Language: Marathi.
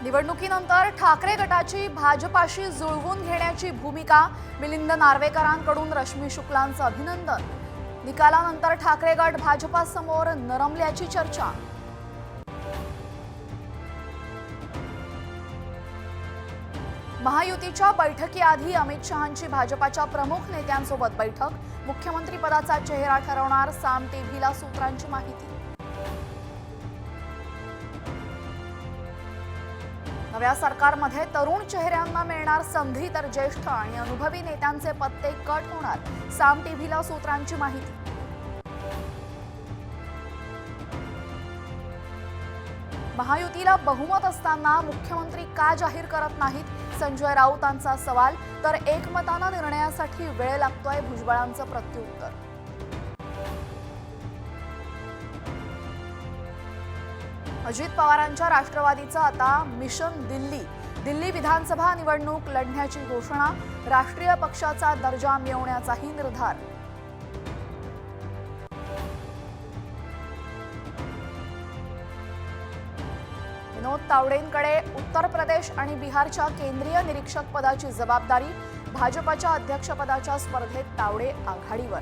निवडणुकीनंतर ठाकरे गटाची भाजपाशी जुळवून घेण्याची भूमिका मिलिंद नार्वेकरांकडून रश्मी शुक्लांचं अभिनंदन। निकालानंतर ठाकरे गट भाजपासमोर नरमल्याची चर्चा। महायुतीच्या बैठकीआधी अमित शहांची भाजपाच्या प्रमुख नेत्यांसोबत बैठक। मुख्यमंत्री पदाचा चेहरा ठरवणार साम टीव्हीला सूत्रांची माहिती। नव्या सरकारमध्ये तरुण चेहऱ्यांना मिळणार संधी, तर ज्येष्ठ आणि अनुभवी नेत्यांचे पत्ते कट होणार, साम टीव्हीला सूत्रांची माहिती। महायुतीला बहुमत असताना मुख्यमंत्री का जाहीर करत नाहीत, संजय राऊतांचा सवाल। तर एकमताने निर्णयासाठी वेळ लागतोय, भुजबळांचं प्रत्युत्तर। अजित पवारांच्या राष्ट्रवादीचं आता मिशन दिल्ली विधानसभा निवडणूक लढण्याची घोषणा। राष्ट्रीय पक्षाचा दर्जा मिळवण्याचाही निर्धार। विनोद तावडेंकडे उत्तर प्रदेश आणि बिहारच्या केंद्रीय निरीक्षक पदाची जबाबदारी। भाजपच्या अध्यक्षपदाच्या स्पर्धेत तावडे आघाडीवर।